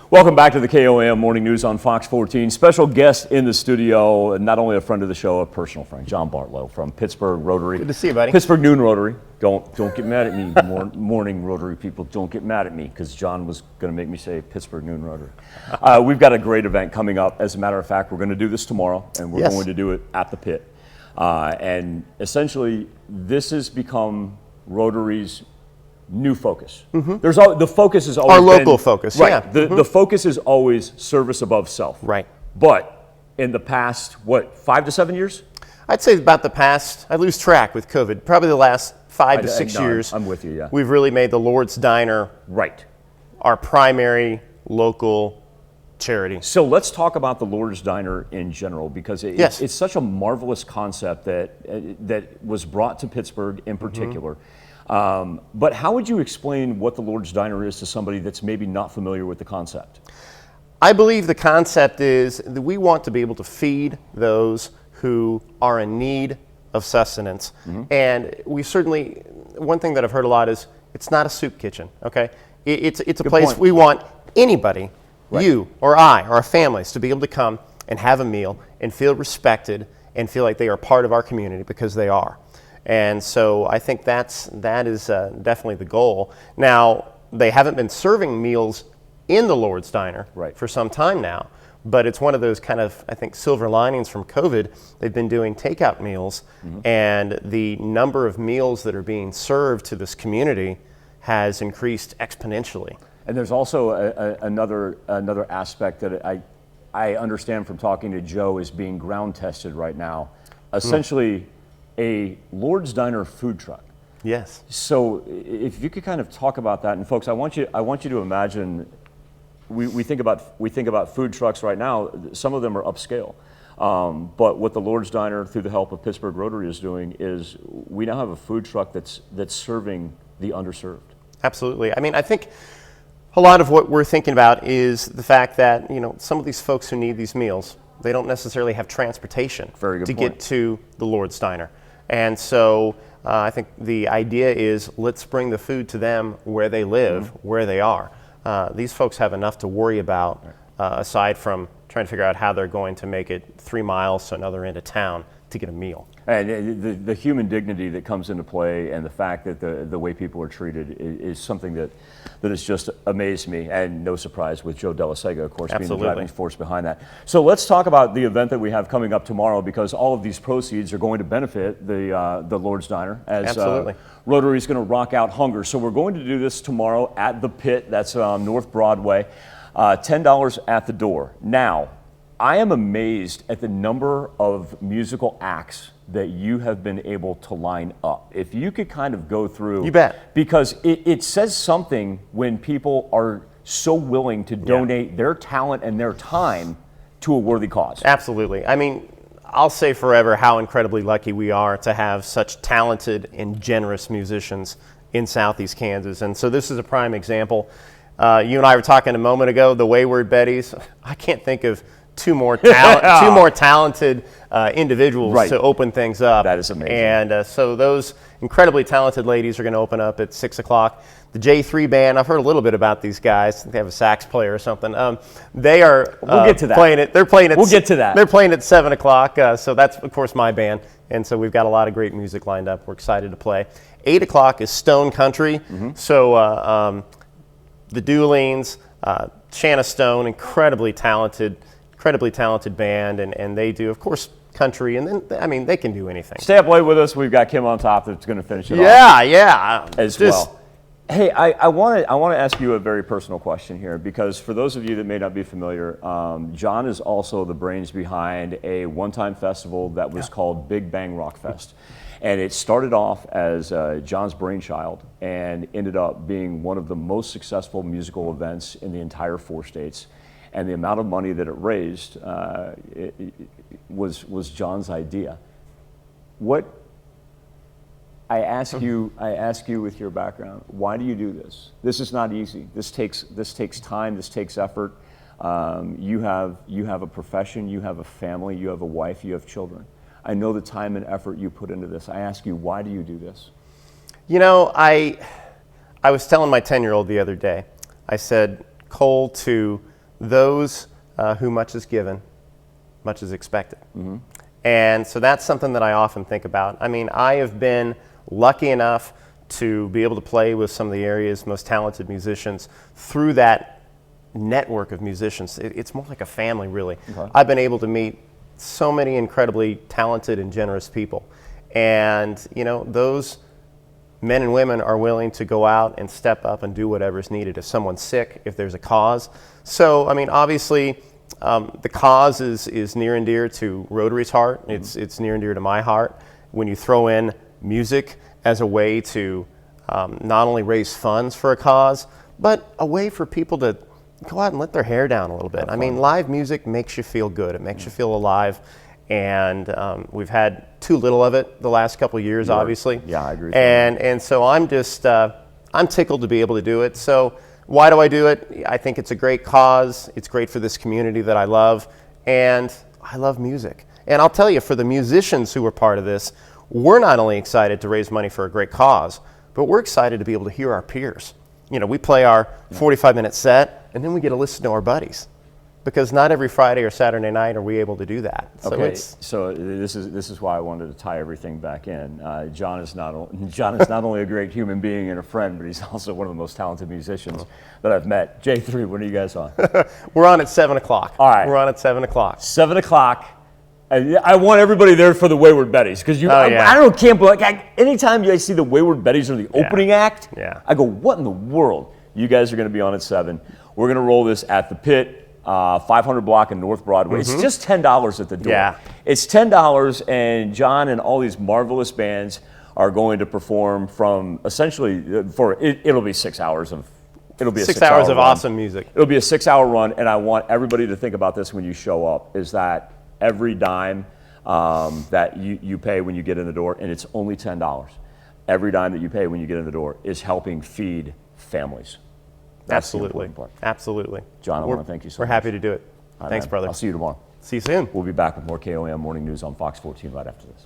Welcome back to the KOAM Morning News on Fox 14. Special guest in the studio, and not only a friend of the show, a personal friend, John Bartlow from Pittsburgh Rotary. Good to see you, buddy. Pittsburgh Noon Rotary. Don't get mad at me, morning Rotary people. Don't get mad at me, because John was going to make me say Pittsburgh Noon Rotary. We've got a great event coming up. As a matter of fact, we're going to do this tomorrow, and we're going to do it at the pit. And essentially, this has become Rotary's new focus. The focus is always our local focus, right. Yeah. The focus is always service above self. Right. But in the past, 5 to 7 years? I'd say about the past, I lose track with COVID, probably the last 5 to 6 years. I'm with you, yeah. We've really made the Lord's Diner our primary local charity. So let's talk about the Lord's Diner in general, because it's such a marvelous concept that was brought to Pittsburgh in particular. But how would you explain what the Lord's Diner is to somebody that's maybe not familiar with the concept? I believe the concept is that we want to be able to feed those who are in need of sustenance. And we certainly, one thing that I've heard a lot is it's not a soup kitchen, okay? It's a place we want anybody, you or I or our families, to be able to come and have a meal and feel respected and feel like they are part of our community, because they are. And so I think that is definitely the goal. Now, they haven't been serving meals in the Lord's Diner for some time now, but it's one of those kind of, I think, silver linings from COVID. They've been doing takeout meals, and the number of meals that are being served to this community has increased exponentially. And there's also another aspect that I understand from talking to Joe is being ground tested right now. Essentially, a Lord's Diner food truck. Yes. So if you could kind of talk about that, and folks, I want you to imagine. We think about food trucks right now. Some of them are upscale, but what the Lord's Diner, through the help of Pittsburgh Rotary, is doing is we now have a food truck that's serving the underserved. Absolutely. I mean, I think a lot of what we're thinking about is the fact that some of these folks who need these meals, they don't necessarily have transportation to get to the Lord's Diner. And so I think the idea is, let's bring the food to them where they live, where they are. These folks have enough to worry about aside from trying to figure out how they're going to make it 3 miles to another end of town to get a meal. And the human dignity that comes into play, and the fact that the way people are treated is something that has just amazed me, and no surprise with Joe Delasega, of course, being the driving force behind that. So let's talk about the event that we have coming up tomorrow, because all of these proceeds are going to benefit the Lord's Diner, as Rotary is going to rock out hunger. So we're going to do this tomorrow at the Pit. That's North Broadway. $10 at the door. Now, I am amazed at the number of musical acts that you have been able to line up. If you could kind of go through. You bet. Because it says something when people are so willing to donate their talent and their time to a worthy cause. Absolutely. I mean, I'll say forever how incredibly lucky we are to have such talented and generous musicians in Southeast Kansas. And so this is a prime example. You and I were talking a moment ago, the Wayward Betties. I can't think of two more talented individuals to open things up. That is amazing. And so those incredibly talented ladies are going to open up at 6 o'clock. The J3 band, I've heard a little bit about these guys. They have a sax player or something. They are we'll get to that. Playing it. They're playing it. We'll get to that. They're playing at 7 o'clock. So that's, of course, my band. And so we've got a lot of great music lined up. We're excited to play. 8 o'clock is Stone Country. So the Doolines, Shanna Stone, incredibly talented band, and they do, of course, country, and then, I mean, they can do anything. Stay up late with us. We've got Kim on top that's going to finish it off. Yeah. As well. Hey, I want to ask you a very personal question here, because for those of you that may not be familiar, John is also the brains behind a one-time festival that was called Big Bang Rock Fest. And it started off as John's brainchild and ended up being one of the most successful musical events in the entire 4 states. And the amount of money that it raised was John's idea. I ask you with your background, why do you do this? This is not easy. This takes time. This takes effort. You have a profession. You have a family. You have a wife. You have children. I know the time and effort you put into this. I ask you, why do you do this? You know, I was telling my 10-year-old the other day, I said, Cole, to those who much is given, much is expected. And so that's something that I often think about. I mean, I have been lucky enough to be able to play with some of the area's most talented musicians through that network of musicians. It's more like a family, really. Okay. I've been able to meet so many incredibly talented and generous people. And, you know, those men and women are willing to go out and step up and do whatever is needed if someone's sick, if there's a cause. So, I mean, obviously, the cause is near and dear to Rotary's heart. It's near and dear to my heart. When you throw in music as a way to not only raise funds for a cause, but a way for people to go out and let their hair down a little bit. I mean, live music makes you feel good. It makes you feel alive. And we've had too little of it the last couple of years, obviously. Yeah, I agree. And so I'm just, I'm tickled to be able to do it. So why do I do it? I think it's a great cause. It's great for this community that I love. And I love music. And I'll tell you, for the musicians who are part of this, we're not only excited to raise money for a great cause, but we're excited to be able to hear our peers. You know, we play our 45-minute set, and then we get to listen to our buddies. Because not every Friday or Saturday night are we able to do that. So okay, so this is why I wanted to tie everything back in. John is not only a great human being and a friend, but he's also one of the most talented musicians that I've met. J3, when are you guys on? We're on at 7 o'clock. All right. We're on at 7 o'clock. 7 o'clock. I want everybody there for the Wayward Betties, because can't believe, anytime I see the Wayward Betties or the opening act, I go, what in the world? You guys are going to be on at 7. We're going to roll this at the Pit. 500 block in North Broadway. It's just $10 at the door. Yeah. It's $10, and John and all these marvelous bands are going to perform from essentially it'll be 6 hours of 6 hours of awesome music. It'll be a 6-hour run, and I want everybody to think about this when you show up, is that every dime that you pay when you get in the door, and it's only $10. Every dime that you pay when you get in the door is helping feed families. That's absolutely. Absolutely. John, I want to thank you so much. We're happy to do it. Thanks, brother. I'll see you tomorrow. See you soon. We'll be back with more KOAM Morning News on Fox 14 right after this.